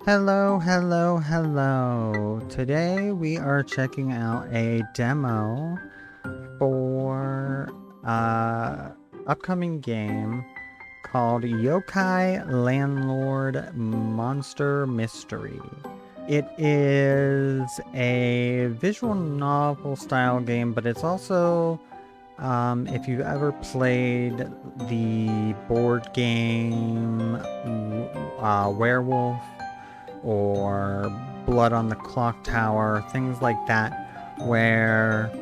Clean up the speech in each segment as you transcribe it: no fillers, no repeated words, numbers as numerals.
Hello, hello, hello. Today we are checking out a demo for upcoming game called Yokai Landlord Monster Mystery. It is a visual novel style game, but it's also if you've ever played the board game Werewolf or Blood on the Clock Tower, things like that, where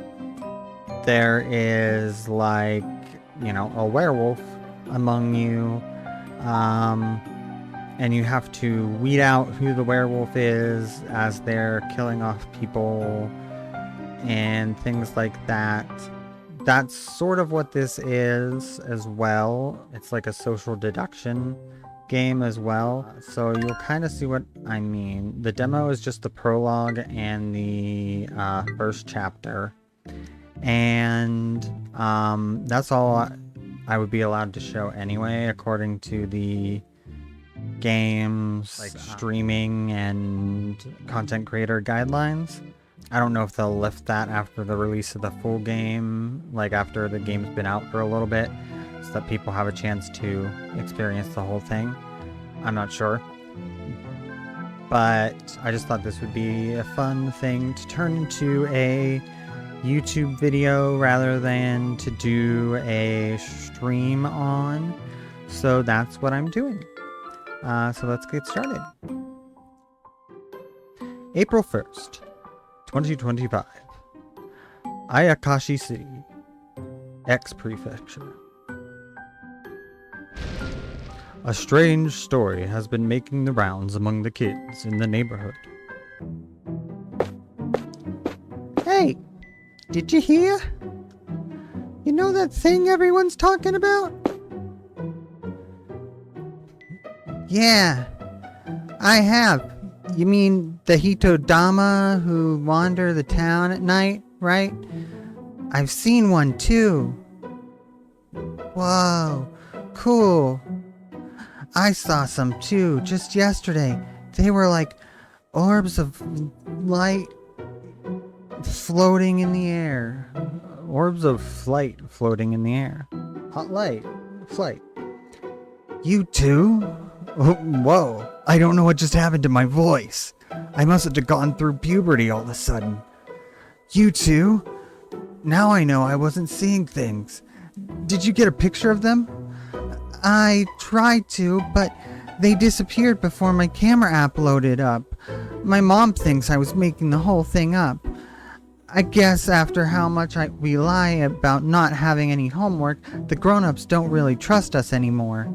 there is like, a werewolf among you, and you have to weed out who the werewolf is as they're killing off people and things like that. That's sort of what this is as well. It's like a social deduction game as well, so you'll kind of see what I mean. The demo is just the prologue and the first chapter, and that's all I would be allowed to show anyway, according to the game's like streaming and content creator guidelines. I don't know if they'll lift that after the release of the full game, like after the game's been out for a little bit, so that people have a chance to experience the whole thing. I'm not sure. But I just thought this would be a fun thing to turn into a YouTube video rather than to do a stream on. So that's what I'm doing. So let's get started. April 1st, 2025. Ayakashi City, X Prefecture. A strange story has been making the rounds among the kids in the neighborhood. Hey, did you hear? You know that thing everyone's talking about? Yeah, I have. You mean the Hitodama who wander the town at night, right? I've seen one too. Whoa, cool. I saw some too, just yesterday. They were like orbs of light floating in the air. Orbs of flight floating in the air. Hot light, flight. You too? Oh, whoa, I don't know what just happened to my voice. I must have gone through puberty all of a sudden. You too? Now I know I wasn't seeing things. Did you get a picture of them? I tried to, but they disappeared before my camera app loaded up. My mom thinks I was making the whole thing up. I guess after how much we lie about not having any homework, the grown-ups don't really trust us anymore.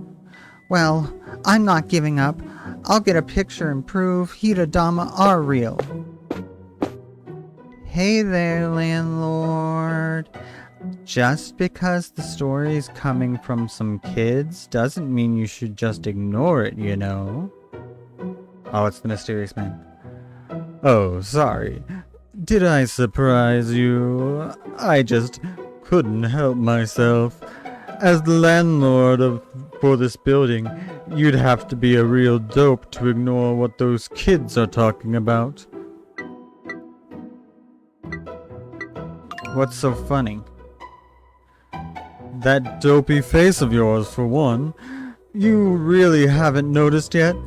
Well, I'm not giving up. I'll get a picture and prove Hitodama are real. Hey there, landlord. Just because the story is coming from some kids doesn't mean you should just ignore it, you know. Oh, it's the mysterious man. Oh, sorry. Did I surprise you? I just couldn't help myself. As the landlord for this building, you'd have to be a real dope to ignore what those kids are talking about. What's so funny? That dopey face of yours, for one. You really haven't noticed yet?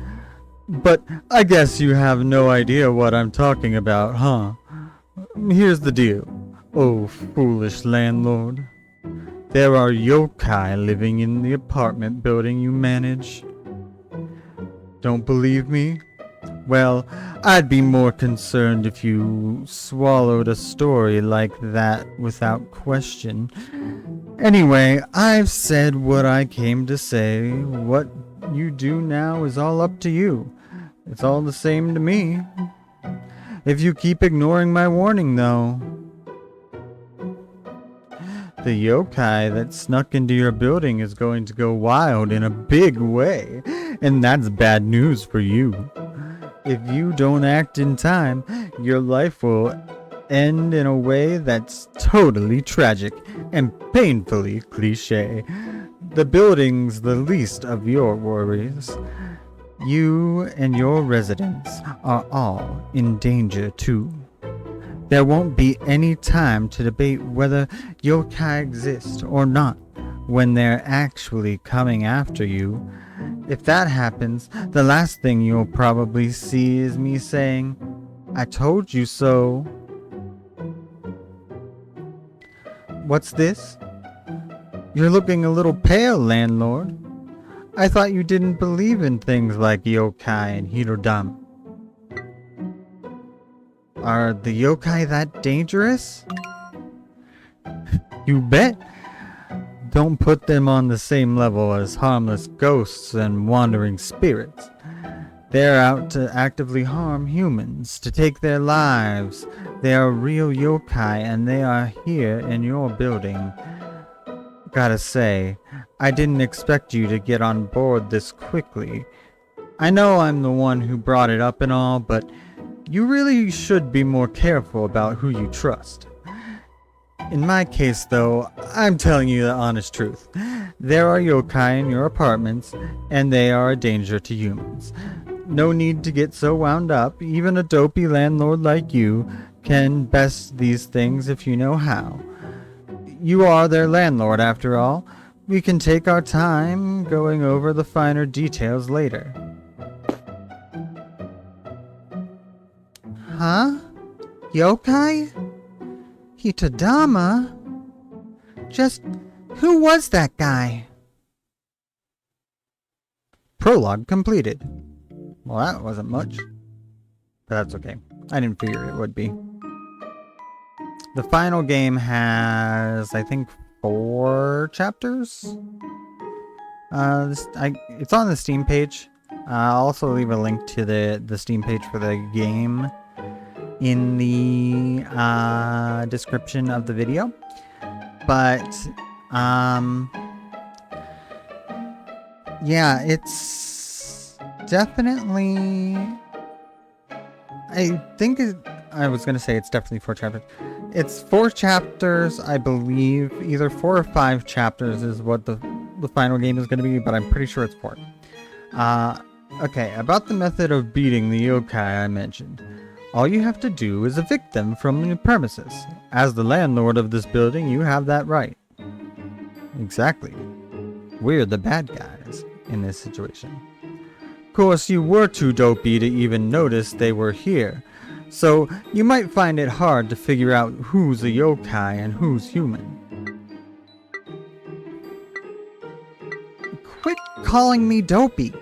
But I guess you have no idea what I'm talking about, huh? Here's the deal, oh foolish landlord. There are yokai living in the apartment building you manage. Don't believe me? Well, I'd be more concerned if you swallowed a story like that without question. Anyway, I've said what I came to say. What you do now is all up to you. It's all the same to me. If you keep ignoring my warning, though. The yokai that snuck into your building is going to go wild in a big way, and that's bad news for you. If you don't act in time, your life will end in a way that's totally tragic and painfully cliche. The building's the least of your worries. You and your residents are all in danger too. There won't be any time to debate whether yokai exist or not when they're actually coming after you. If that happens, the last thing you'll probably see is me saying, "I told you so." What's this? You're looking a little pale, Landlord. I thought you didn't believe in things like yokai and hirodama. Are the yokai that dangerous? You bet. Don't put them on the same level as harmless ghosts and wandering spirits. They're out to actively harm humans, to take their lives. They are real yokai and they are here in your building. Gotta say, I didn't expect you to get on board this quickly. I know I'm the one who brought it up and all, but you really should be more careful about who you trust. In my case, though, I'm telling you the honest truth. There are yokai in your apartments, and they are a danger to humans. No need to get so wound up. Even a dopey landlord like you can best these things if you know how. You are their landlord, after all. We can take our time going over the finer details later. Huh? Yokai? Hitodama? Just who was that guy? Prologue completed. Well, that wasn't much. But that's okay. I didn't figure it would be. The final game has, I think, 4 chapters? It's on the Steam page. I'll also leave a link to the Steam page for the game in the description of the video. But, yeah, it's definitely... I was going to say it's definitely 4 chapters. It's 4 chapters, I believe. Either 4 or 5 chapters is what the final game is going to be, but I'm pretty sure it's 4. Okay, about the method of beating the yokai I mentioned. All you have to do is evict them from the premises. As the landlord of this building, you have that right. Exactly. We're the bad guys in this situation. Of course, you were too dopey to even notice they were here, so you might find it hard to figure out who's a yokai and who's human. Quit calling me dopey!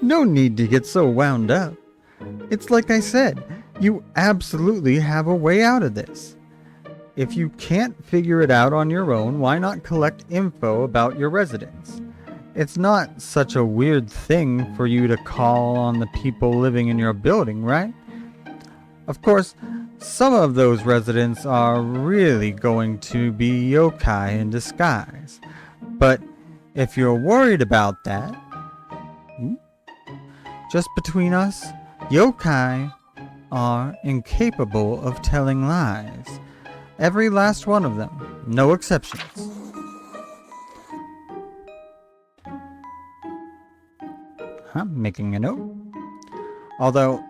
No need to get so wound up. It's like I said, you absolutely have a way out of this. If you can't figure it out on your own, why not collect info about your residents? It's not such a weird thing for you to call on the people living in your building, right? Of course, some of those residents are really going to be yokai in disguise. But if you're worried about that, just between us, yokai are incapable of telling lies. Every last one of them, no exceptions. I'm making a note. Although,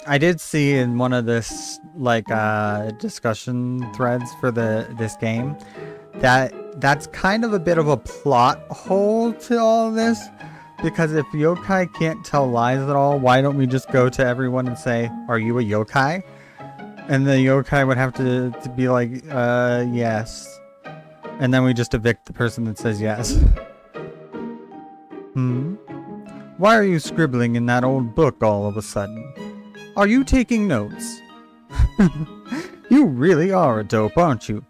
I did see in one of this discussion threads for this game that's kind of a bit of a plot hole to all of this. Because if yokai can't tell lies at all, why don't we just go to everyone and say, "Are you a yokai?" And the yokai would have to be like, yes. And then we just evict the person that says yes. Why are you scribbling in that old book all of a sudden? Are you taking notes? You really are a dope, aren't you?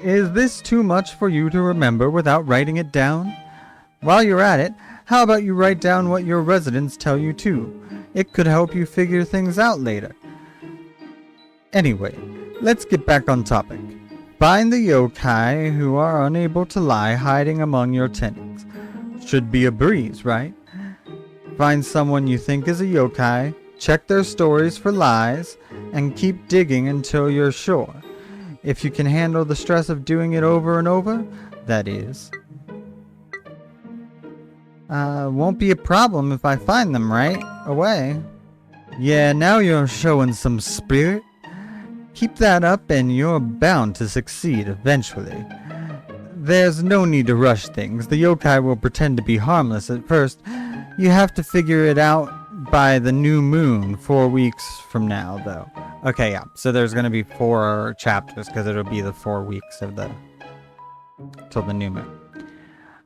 Is this too much for you to remember without writing it down? While you're at it, how about you write down what your residents tell you too? It could help you figure things out later. Anyway, let's get back on topic. Find the yokai who are unable to lie hiding among your tenants. Should be a breeze, right? Find someone you think is a yokai, check their stories for lies, and keep digging until you're sure. If you can handle the stress of doing it over and over, that is. Won't be a problem if I find them right away. Yeah, now you're showing some spirit. Keep that up and you're bound to succeed eventually. There's no need to rush things. The yokai will pretend to be harmless at first. You have to figure it out by the new moon 4 weeks from now, though. Okay, yeah, so there's going to be 4 chapters because it'll be the 4 weeks of till the new moon.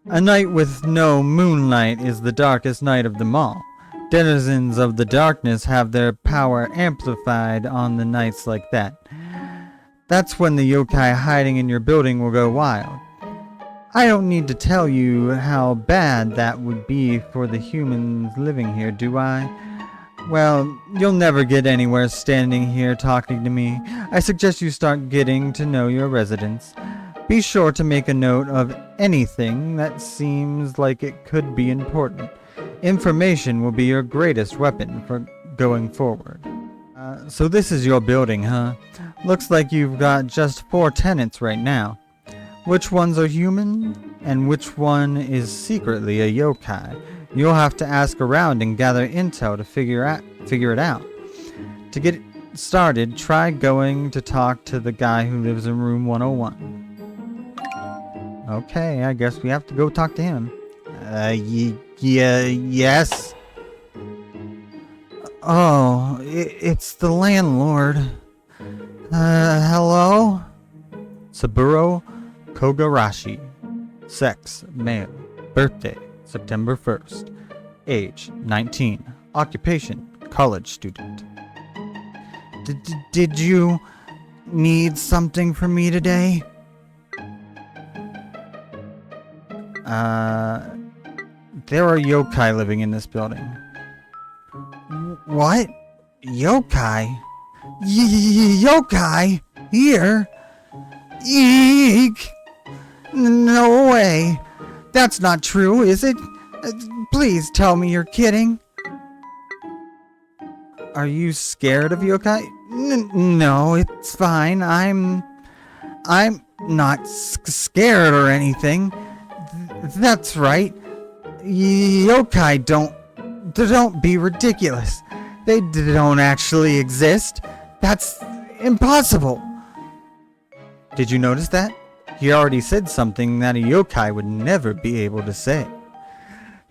A night with no moonlight is the darkest night of them all. Denizens of the darkness have their power amplified on the nights like that. That's when the yokai hiding in your building will go wild. I don't need to tell you how bad that would be for the humans living here, do I? Well, you'll never get anywhere standing here talking to me. I suggest you start getting to know your residents. Be sure to make a note of anything that seems like it could be important. Information will be your greatest weapon for going forward. So this is your building, huh? Looks like you've got just 4 tenants right now. Which ones are human, and which one is secretly a yokai? You'll have to ask around and gather intel to figure it out. To get started, try going to talk to the guy who lives in room 101. Okay, I guess we have to go talk to him. Yes? Oh, it's the landlord. Hello? Saburo Kogarashi. Sex, male. Birthday, September 1st. Age, 19. Occupation, college student. Did you need something from me today? There are yokai living in this building. What? Yokai? Yokai? Here? Eek! No way! That's not true, is it? Please tell me you're kidding. Are you scared of yokai? No, it's fine. I'm not scared or anything. That's right. Yokai don't be ridiculous. They don't actually exist. That's impossible. Did you notice that? He already said something that a yokai would never be able to say.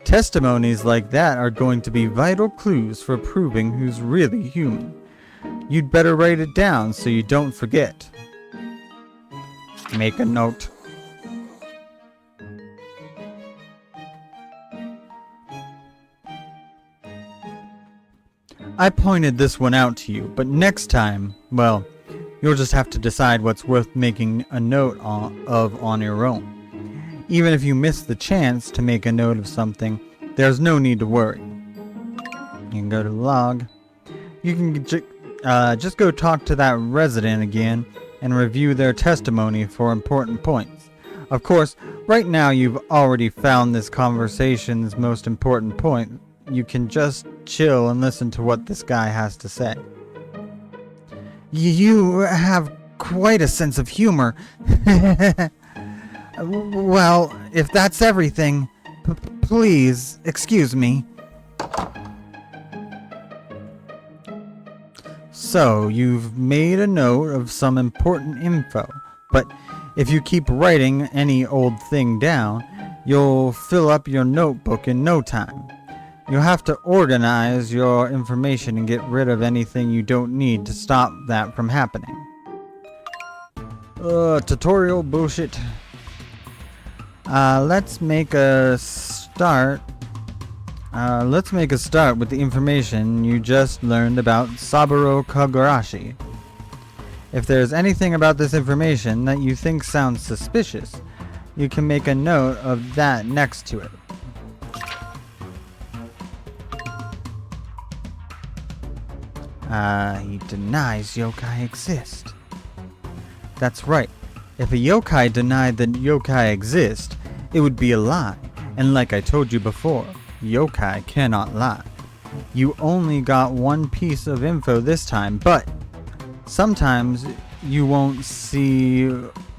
Testimonies like that are going to be vital clues for proving who's really human. You'd better write it down so you don't forget. Make a note. I pointed this one out to you, but next time, well, you'll just have to decide what's worth making a note of on your own. Even if you miss the chance to make a note of something, there's no need to worry. You can go to the log. You can just go talk to that resident again and review their testimony for important points. Of course, right now you've already found this conversation's most important point. You can just chill and listen to what this guy has to say. You have quite a sense of humor. Well, if that's everything, please excuse me. So, you've made a note of some important info, but if you keep writing any old thing down, you'll fill up your notebook in no time. You'll have to organize your information and get rid of anything you don't need to stop that from happening. Tutorial bullshit. Let's make a start. Let's make a start with the information you just learned about Saburo Kogarashi. If there's anything about this information that you think sounds suspicious, you can make a note of that next to it. He denies yokai exist. That's right. If a yokai denied that yokai exist, it would be a lie. And like I told you before, yokai cannot lie. You only got one piece of info this time, but sometimes you won't see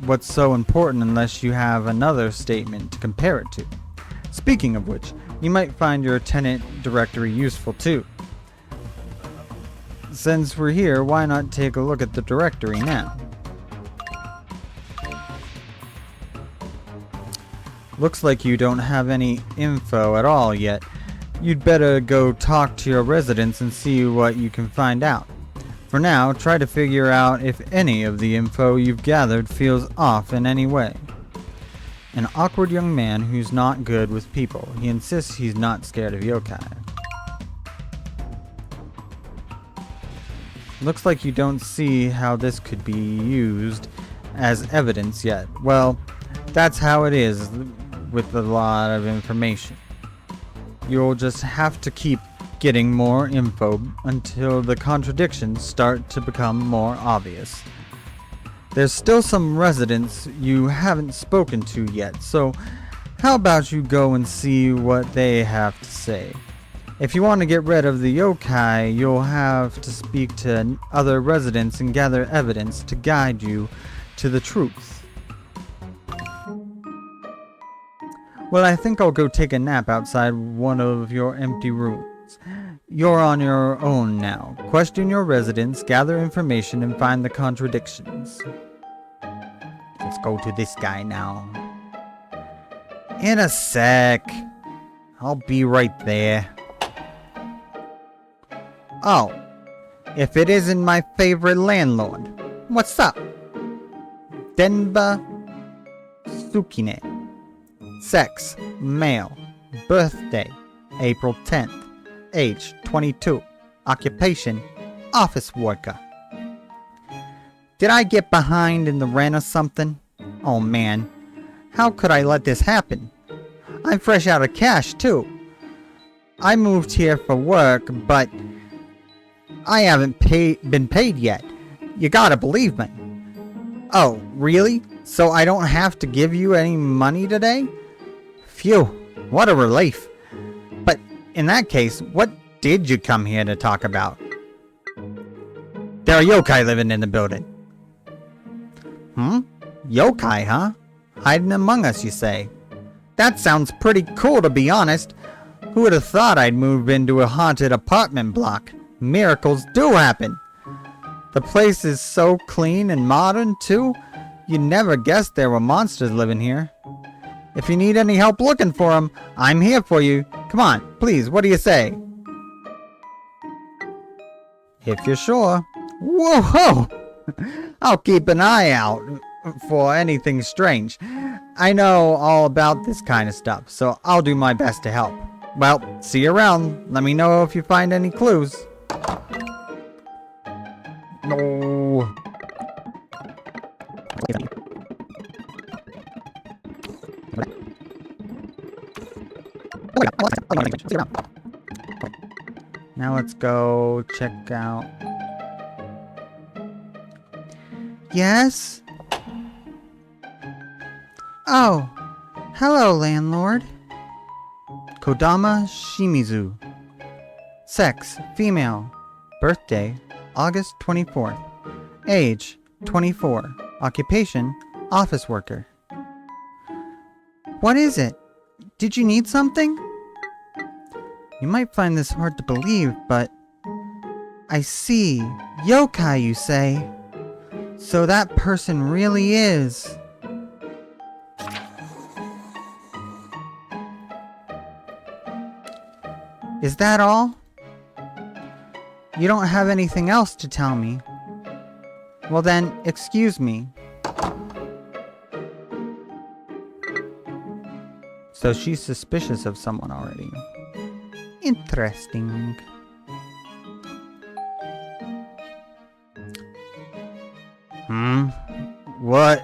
what's so important unless you have another statement to compare it to. Speaking of which, You might find your tenant directory useful too. Since we're here, why not take a look at the directory now? Looks like you don't have any info at all yet. You'd better go talk to your residents and see what you can find out. For now, try to figure out if any of the info you've gathered feels off in any way. An awkward young man who's not good with people. He insists he's not scared of yokai. Looks like you don't see how this could be used as evidence yet. Well, that's how it is with a lot of information. You'll just have to keep getting more info until the contradictions start to become more obvious. There's still some residents you haven't spoken to yet, so how about you go and see what they have to say? If you want to get rid of the yokai, you'll have to speak to other residents and gather evidence to guide you to the truth. Well, I think I'll go take a nap outside one of your empty rooms. You're on your own now. Question your residents, gather information, and find the contradictions. Let's go to this guy now. In a sec. I'll be right there. Oh, if it isn't my favorite landlord. What's up? Denba Tsukine. Sex, male. Birthday, April 10th. Age, 22. Occupation, office worker. Did I get behind in the rent or something? Oh man, how could I let this happen? I'm fresh out of cash too. I moved here for work, but I haven't been paid yet. You gotta believe me. Oh, really? So I don't have to give you any money today? Phew, what a relief. But in that case, what did you come here to talk about? There are yokai living in the building. Yokai, huh? Hiding among us, you say? That sounds pretty cool, to be honest. Who would have thought I'd move into a haunted apartment block? Miracles do happen. The place is so clean and modern, too. You'd never guess there were monsters living here. If you need any help looking for them, I'm here for you. Come on, please, what do you say? If you're sure. Whoa! I'll keep an eye out for anything strange. I know all about this kind of stuff, so I'll do my best to help. Well, see you around. Let me know if you find any clues. No. Now let's go check out. Yes? Oh, hello, landlord. Kodama Shimizu. Sex, female. Birthday, August 24th. Age, 24. Occupation, office worker. What is it? Did you need something? You might find this hard to believe, but I see. Yokai, you say? So that person really is. Is that all? You don't have anything else to tell me. Well then, excuse me. So she's suspicious of someone already. Interesting. What?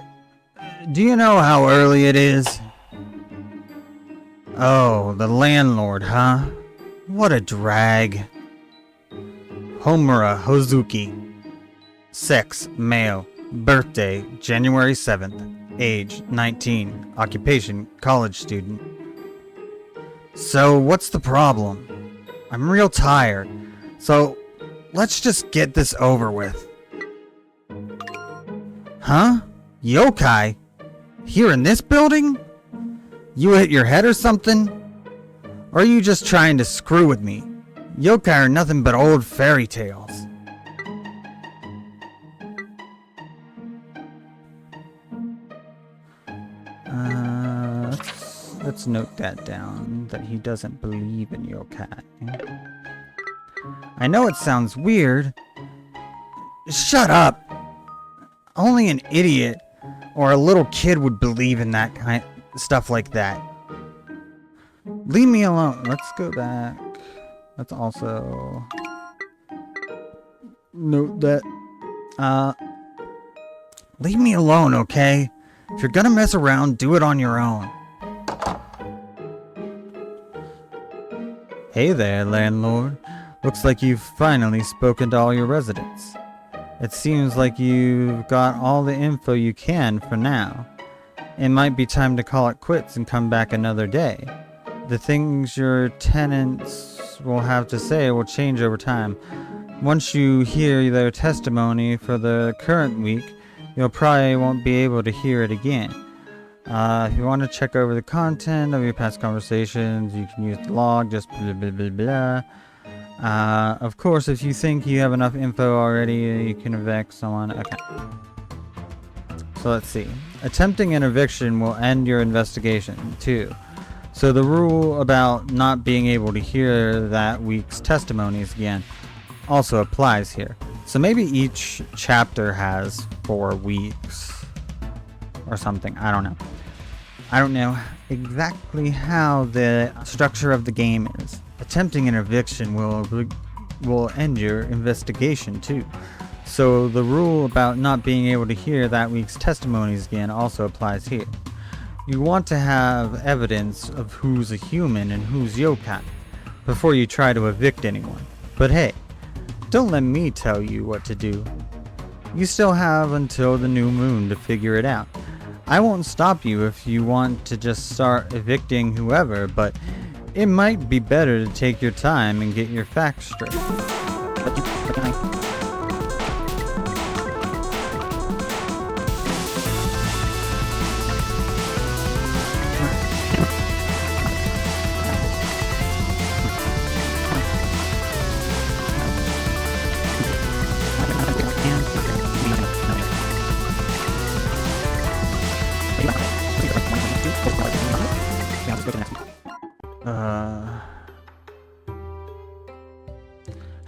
Do you know how early it is? Oh, the landlord, huh? What a drag. Homura Hozuki. Sex, male. Birthday, January 7th. Age, 19. Occupation, college student. So, what's the problem? I'm real tired. So, let's just get this over with. Huh? Yokai? Here in this building? You hit your head or something? Or are you just trying to screw with me? Yokai are nothing but old fairy tales. Let's note that down, that he doesn't believe in yokai. I know it sounds weird. Shut up! Only an idiot or a little kid would believe in that kind of stuff like that. Leave me alone. Let's go back. Let's also note that leave me alone, okay? If you're gonna mess around, do it on your own. Hey there, landlord. Looks like you've finally spoken to all your residents. It seems like you've got all the info you can for now. It might be time to call it quits and come back another day. The things your tenants will have to say will change over time. Once you hear their testimony for the current week, you'll probably won't be able to hear it again. If you want to check over the content of your past conversations, you can use the log, just blah blah blah blah. Of course, if you think you have enough info already, you can evict someone. Okay. So let's see. Attempting an eviction will end your investigation, too. So the rule about not being able to hear that week's testimonies again also applies here. So maybe each chapter has 4 weeks or something. I don't know. I don't know exactly how the structure of the game is. Attempting an eviction will end your investigation too. So the rule about not being able to hear that week's testimonies again also applies here. You want to have evidence of who's a human and who's yokai before you try to evict anyone. But hey, don't let me tell you what to do. You still have until the new moon to figure it out. I won't stop you if you want to just start evicting whoever, but it might be better to take your time and get your facts straight.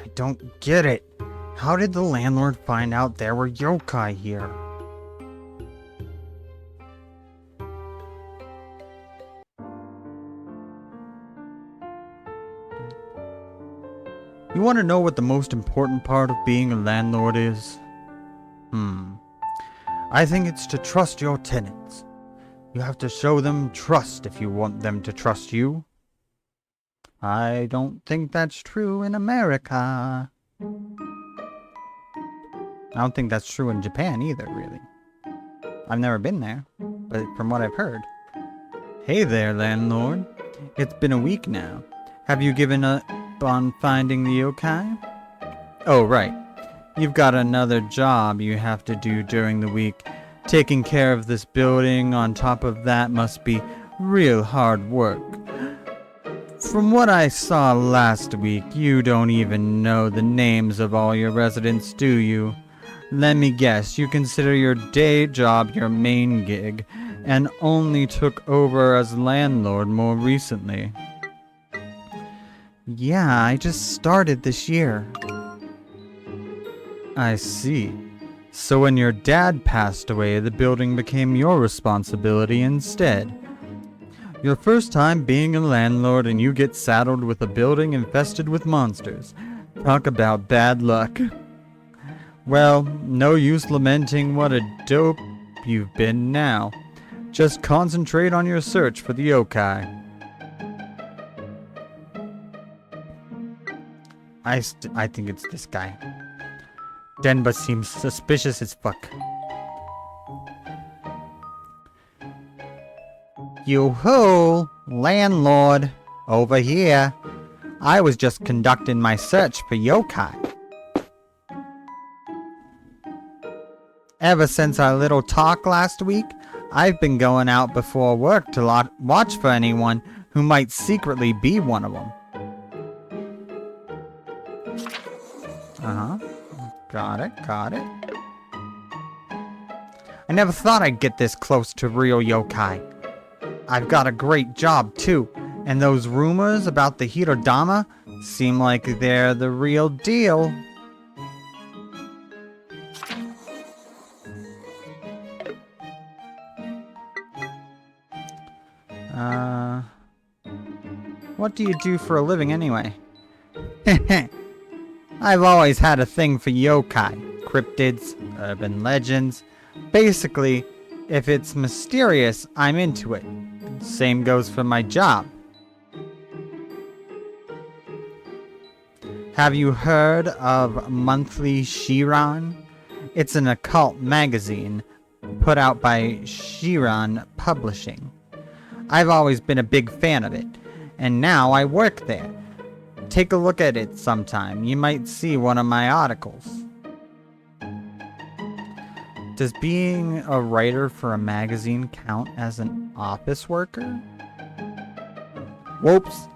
I don't get it. How did the landlord find out there were yokai here? You want to know what the most important part of being a landlord is? I think it's to trust your tenants. You have to show them trust if you want them to trust you. I don't think that's true in America. I don't think that's true in Japan either, really. I've never been there, but from what I've heard. Hey there, landlord. It's been a week now. Have you given up on finding the yokai? Oh, right. You've got another job you have to do during the week. Taking care of this building on top of that must be real hard work. From what I saw last week, you don't even know the names of all your residents, do you? Let me guess, you consider your day job your main gig, and only took over as landlord more recently. Yeah, I just started this year. I see. So when your dad passed away, the building became your responsibility instead. Your first time being a landlord and you get saddled with a building infested with monsters. Talk about bad luck. Well, no use lamenting what a dope you've been now. Just concentrate on your search for the yokai. I think it's this guy. Denba seems suspicious as fuck. Yo-ho, landlord, over here. I was just conducting my search for yokai. Ever since our little talk last week, I've been going out before work to watch for anyone who might secretly be one of them. Uh-huh. Got it, got it. I never thought I'd get this close to real yokai. I've got a great job, too. And those rumors about the Hirodama seem like they're the real deal. What do you do for a living anyway? I've always had a thing for yokai, cryptids, urban legends. Basically, if it's mysterious, I'm into it. Same goes for my job. Have you heard of Monthly Shiran? It's an occult magazine put out by Shiran Publishing. I've always been a big fan of it, and now I work there. Take a look at it sometime. You might see one of my articles. Does being a writer for a magazine count as an office worker? Whoops.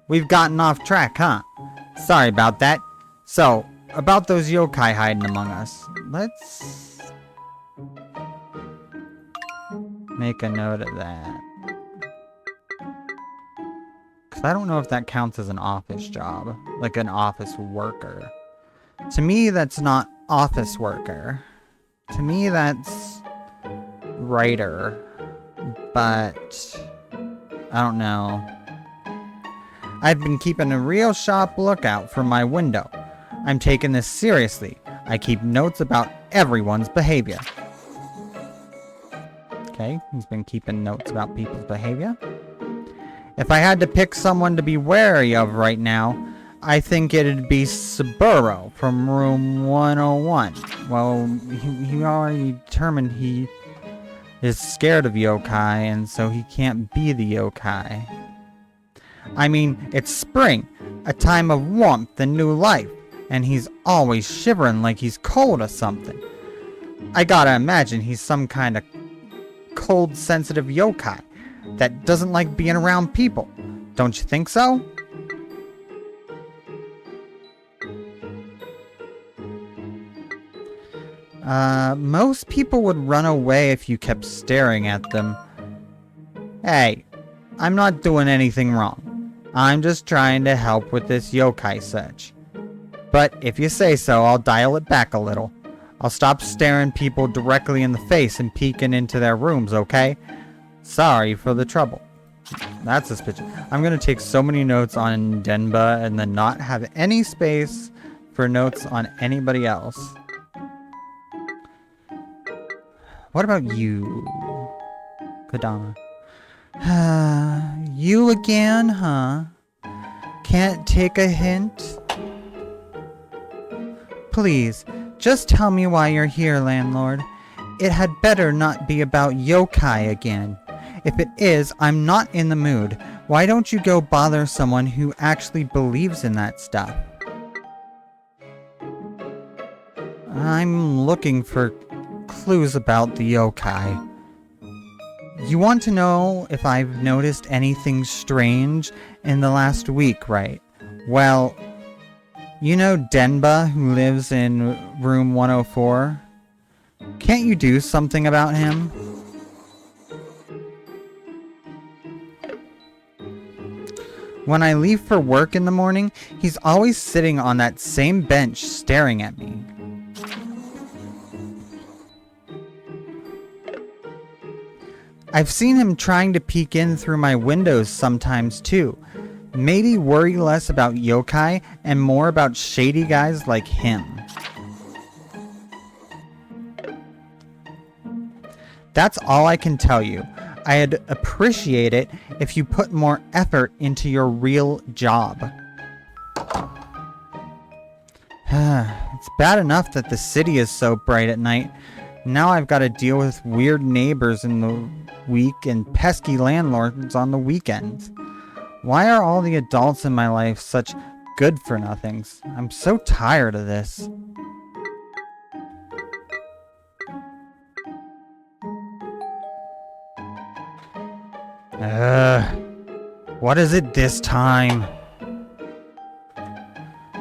We've gotten off track, huh? Sorry about that. So, about those yokai hiding among us. Let's make a note of that. Because I don't know if that counts as an office job. Like an office worker. To me, that's not office worker. To me, that's writer. But I don't know. I've been keeping a real sharp lookout for my window. I'm taking this seriously. I keep notes about everyone's behavior. Okay, he's been keeping notes about people's behavior. If I had to pick someone to be wary of right now, I think it'd be Saburo from room 101. Well, he already determined he is scared of yokai, and so he can't be the yokai. I mean, it's spring, a time of warmth and new life, and he's always shivering like he's cold or something. I gotta imagine he's some kind of cold-sensitive yokai that doesn't like being around people. Don't you think so? Most people would run away if you kept staring at them. Hey, I'm not doing anything wrong. I'm just trying to help with this yokai search. But if you say so, I'll dial it back a little. I'll stop staring people directly in the face and peeking into their rooms, okay? Sorry for the trouble. That's suspicious. I'm gonna take so many notes on Denba and then not have any space for notes on anybody else. What about you, Kodama? You again, huh? Can't take a hint? Please, just tell me why you're here, Landlord. It had better not be about yokai again. If it is, I'm not in the mood. Why don't you go bother someone who actually believes in that stuff? I'm looking for clues about the yokai. You want to know if I've noticed anything strange in the last week, right? Well, you know Denba, who lives in room 104? Can't you do something about him? When I leave for work in the morning, he's always sitting on that same bench staring at me. I've seen him trying to peek in through my windows sometimes too. Maybe worry less about yokai and more about shady guys like him. That's all I can tell you. I'd appreciate it if you put more effort into your real job. It's bad enough that the city is so bright at night. Now I've got to deal with weird neighbors in the week and pesky landlords on the weekends. Why are all the adults in my life such good-for-nothings? I'm so tired of this. What is it this time?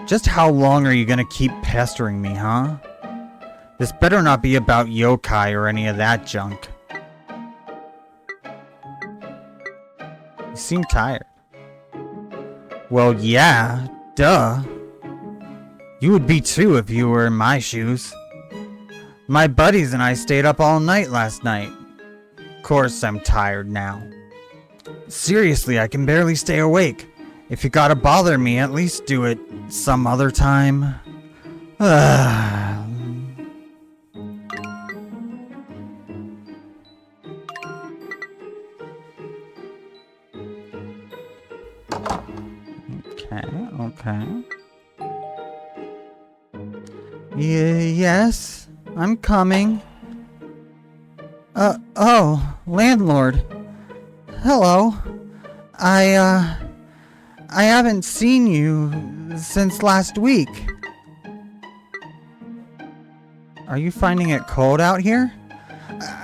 Just how long are you gonna keep pestering me, huh? This better not be about yokai or any of that junk. You seem tired. Well, yeah, duh. You would be too if you were in my shoes. My buddies and I stayed up all night last night. Of course, I'm tired now. Seriously, I can barely stay awake. If you gotta bother me, at least do it some other time. Okay. Yes, I'm coming. Oh, Landlord. Hello. I haven't seen you since last week. Are you finding it cold out here?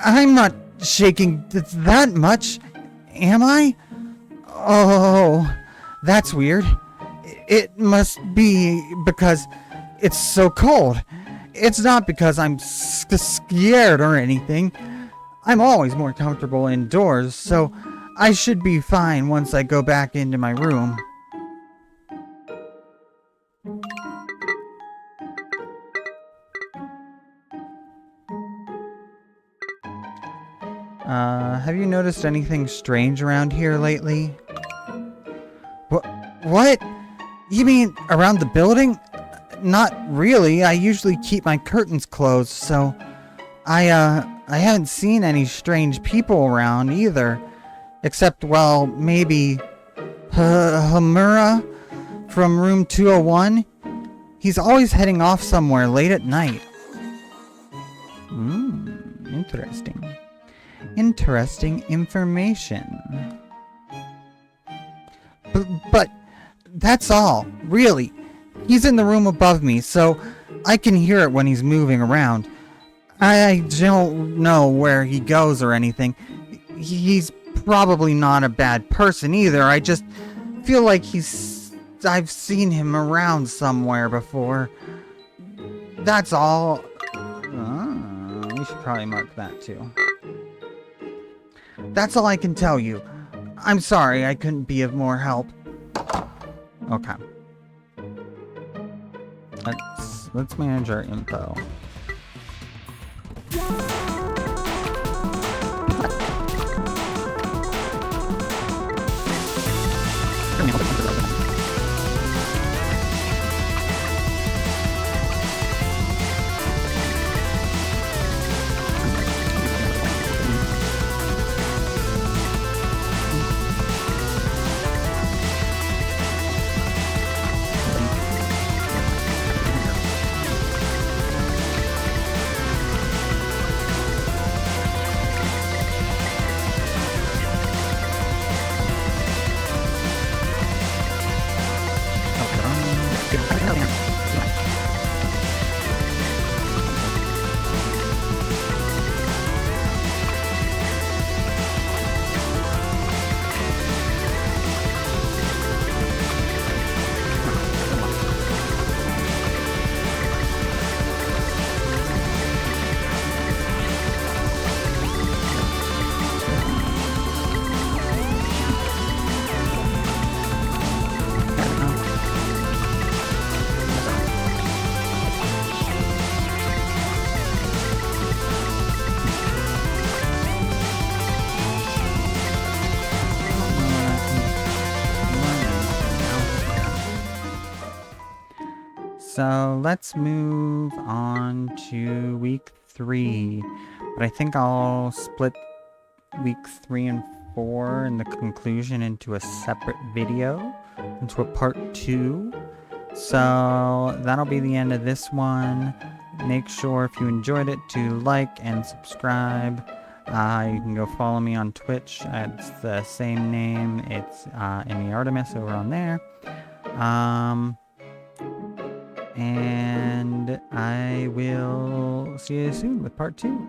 I'm not shaking that much, am I? Oh, that's weird. It must be because it's so cold. It's not because I'm scared or anything. I'm always more comfortable indoors, so I should be fine once I go back into my room. Have you noticed anything strange around here lately? What? You mean around the building? Not really. I usually keep my curtains closed, so I haven't seen any strange people around either. Except, well, maybe Hamura from room 201. He's always heading off somewhere late at night. Interesting. Interesting information. But that's all, really. He's in the room above me, so I can hear it when he's moving around. I don't know where he goes or anything. He's probably not a bad person either. I just feel like I've seen him around somewhere before. That's all. We should probably mark that too. That's all I can tell you. I'm sorry I couldn't be of more help. Okay. Let's manage our info. So let's move on to week 3. But I think I'll split weeks 3 and 4 and the conclusion into a separate video, into a part 2. So that'll be the end of this one. Make sure if you enjoyed it to like and subscribe. You can go follow me on Twitch. It's the same name. It's Emmy Artemis over on there. And I will see you soon with part 2.